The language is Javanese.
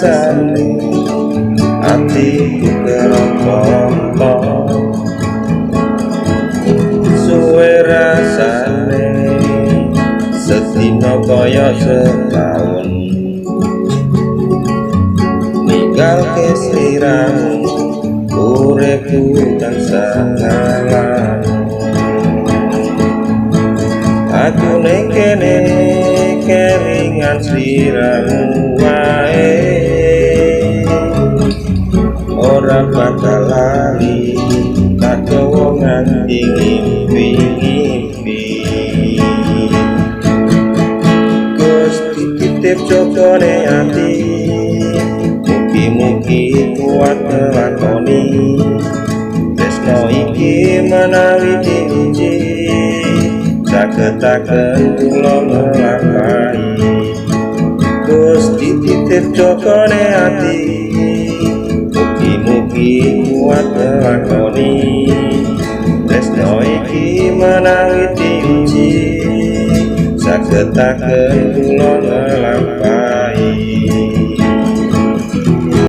rasane atiku kerontompo suwe rasane sedina kaya setahun ninggal kesliramu uripku tansah ngalang aku ning kene kelingan sliramu wae ora bakal lali tak kowe nganti ngimpi-ngimpi Gusti titip jogone ati mugi-mugi kuat nglakoni tresno iki menawi diuji sagetaken kula nglampahi Gusti titip jogone ati mugi-mugi kuat nglakoni tresno iki menawi diuji sagetaken kula nglampahi